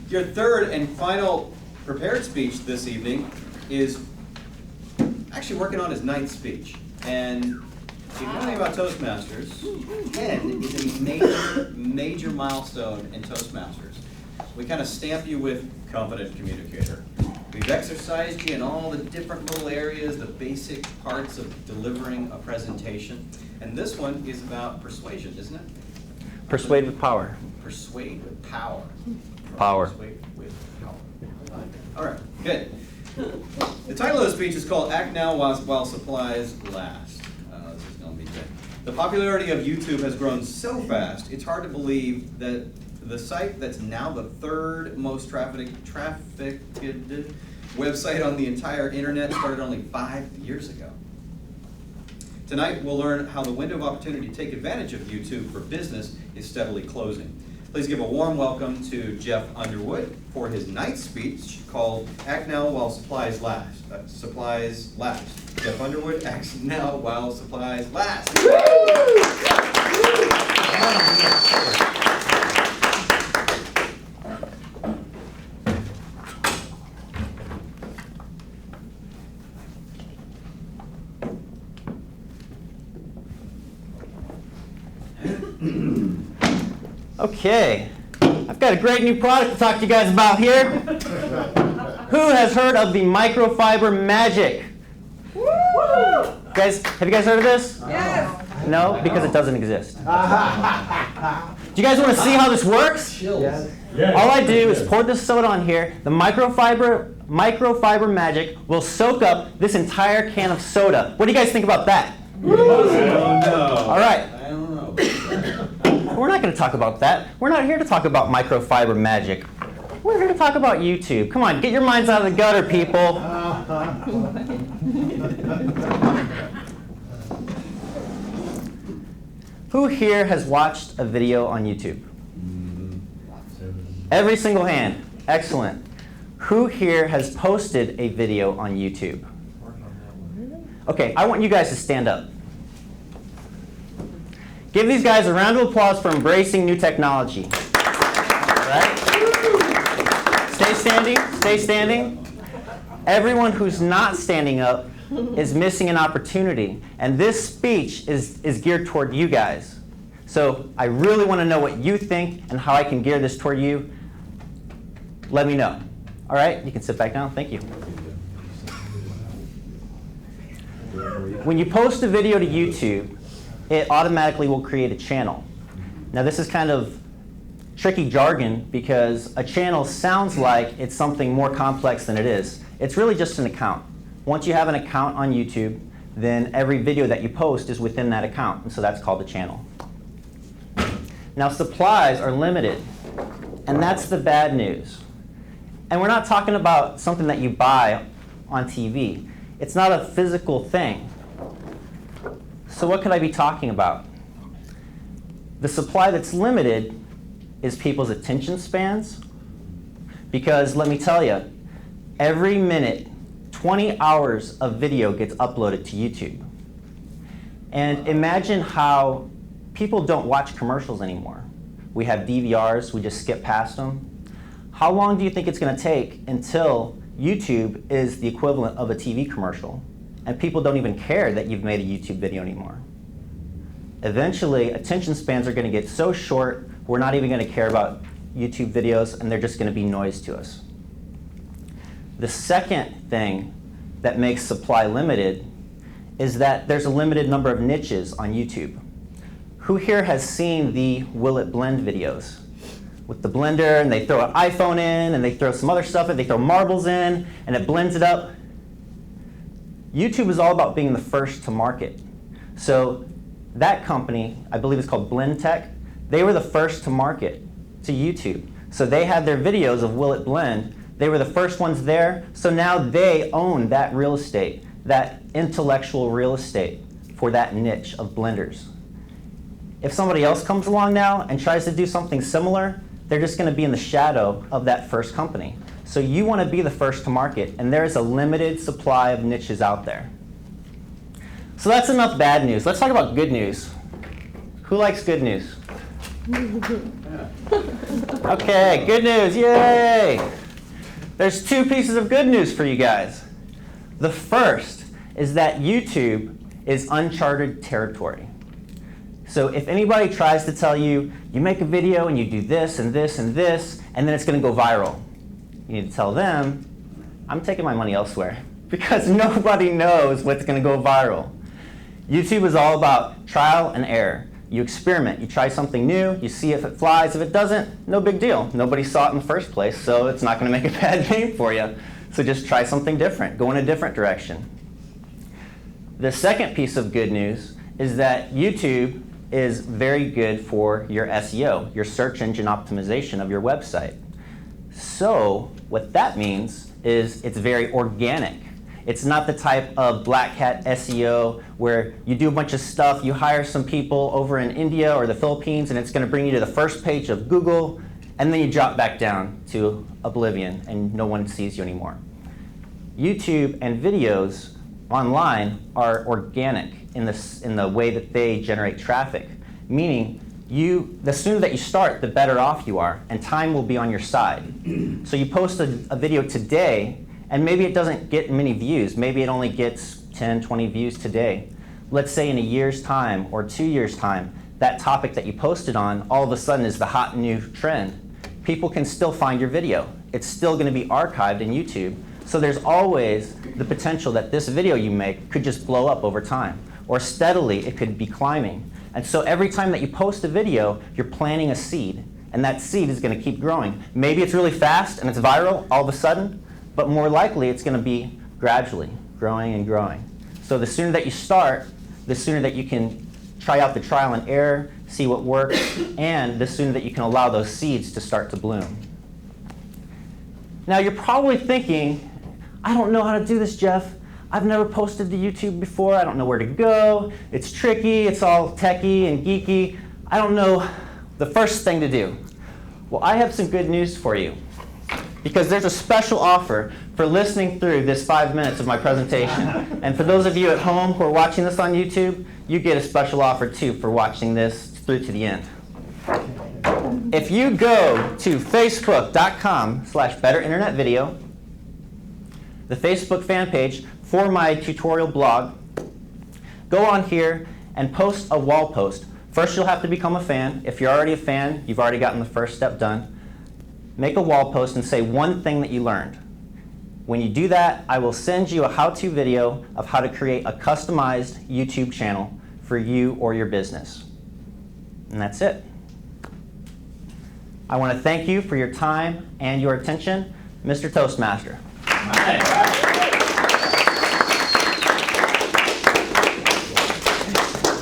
Your third and final prepared speech this evening is actually working on his ninth speech. And if you know anything about Toastmasters, 10 is a major milestone in Toastmasters. We kind of stamp you with confident communicator. We've exercised you in all the different little areas, the basic parts of delivering a presentation. And this one is about persuasion, isn't it? Persuade with power. Persuade with power. Power. Persuade with power. All right, good. The title of the speech is called Act Now While Supplies Last. This is going to be good. The popularity of YouTube has grown so fast, it's hard to believe that the site that's now the third most trafficked website on the entire internet started only 5 years ago. Tonight, we'll learn how the window of opportunity to take advantage of YouTube for business is steadily closing. Please give a warm welcome to Jeff Underwood for his ninth speech called Act Now While Supplies Last. Supplies Last. Jeff Underwood, Act Now While Supplies Last. Okay, I've got a great new product to talk to you guys about here. Who has heard of the microfiber magic? Guys, have you guys heard of this? Yes. No, because it doesn't exist. Do you guys want to see how this works? Yes. All I do is pour this soda on here. The microfiber magic will soak up this entire can of soda. What do you guys think about that? I don't know. All right. I don't know. We're not going to talk about that. We're not here to talk about microfiber magic. We're here to talk about YouTube. Come on, get your minds out of the gutter, people. Who here has watched a video on YouTube? Every single hand. Excellent. Who here has posted a video on YouTube? Okay, I want you guys to stand up. Give these guys a round of applause for embracing new technology. All right? Stay standing, stay standing. Everyone who's not standing up is missing an opportunity. And this speech is geared toward you guys. So I really want to know what you think and how I can gear this toward you. Let me know. All right, you can sit back down. Thank you. When you post a video to YouTube, it automatically will create a channel. Now this is kind of tricky jargon because a channel sounds like it's something more complex than it is. It's really just an account. Once you have an account on YouTube, then every video that you post is within that account, and so that's called a channel. Now supplies are limited, and that's the bad news. And we're not talking about something that you buy on TV. It's not a physical thing. So what could I be talking about? The supply that's limited is people's attention spans. Because let me tell you, every minute, 20 hours of video gets uploaded to YouTube. And imagine how people don't watch commercials anymore. We have DVRs, we just skip past them. How long do you think it's going to take until YouTube is the equivalent of a TV commercial? And people don't even care that you've made a YouTube video anymore. Eventually, attention spans are going to get so short, we're not even going to care about YouTube videos, and they're just going to be noise to us. The second thing that makes supply limited is that there's a limited number of niches on YouTube. Who here has seen the Will It Blend videos? With the blender, and they throw an iPhone in, and they throw some other stuff in, they throw marbles in, and it blends it up. YouTube is all about being the first to market. So that company, I believe it's called Blend Tech, they were the first to market to YouTube. So they had their videos of Will It Blend. They were the first ones there. So now they own that real estate, that intellectual real estate for that niche of blenders. If somebody else comes along now and tries to do something similar, they're just going to be in the shadow of that first company. So you want to be the first to market, and there is a limited supply of niches out there. So that's enough bad news. Let's talk about good news. Who likes good news? Yeah. Okay, good news, yay! There's two pieces of good news for you guys. The first is that YouTube is uncharted territory. So if anybody tries to tell you, you make a video and you do this and this and this, and then it's going to go viral, you need to tell them, I'm taking my money elsewhere, because nobody knows what's going to go viral. YouTube is all about trial and error. You experiment, you try something new, you see if it flies. If it doesn't, no big deal. Nobody saw it in the first place, so it's not going to make a bad name for you. So just try something different, go in a different direction. The second piece of good news is that YouTube is very good for your SEO, your search engine optimization of your website. So what that means is it's very organic. It's not the type of black hat SEO where you do a bunch of stuff, you hire some people over in India or the Philippines, and it's going to bring you to the first page of Google, and then you drop back down to oblivion and no one sees you anymore. YouTube and videos online are organic in the way that they generate traffic, meaning the sooner that you start, the better off you are, and time will be on your side. So you post a video today, and maybe it doesn't get many views. Maybe it only gets 10, 20 views today. Let's say in a year's time or 2 years' time, that topic that you posted on all of a sudden is the hot new trend. People can still find your video. It's still going to be archived in YouTube. So there's always the potential that this video you make could just blow up over time, or steadily it could be climbing. And so every time that you post a video, you're planting a seed, and that seed is going to keep growing. Maybe it's really fast and it's viral all of a sudden, but more likely it's going to be gradually growing and growing. So the sooner that you start, the sooner that you can try out the trial and error, see what works, and the sooner that you can allow those seeds to start to bloom. Now you're probably thinking, I don't know how to do this, Jeff. I've never posted to YouTube before. I don't know where to go. It's tricky. It's all techy and geeky. I don't know the first thing to do. Well, I have some good news for you, because there's a special offer for listening through this 5 minutes of my presentation. And for those of you at home who are watching this on YouTube, you get a special offer too for watching this through to the end. If you go to facebook.com/betterinternetvideo, the Facebook fan page for my tutorial blog, go on here and post a wall post. First, you'll have to become a fan. If you're already a fan, you've already gotten the first step done. Make a wall post and say one thing that you learned. When you do that, I will send you a how-to video of how to create a customized YouTube channel for you or your business. And that's it. I want to thank you for your time and your attention. Mr. Toastmaster. All right.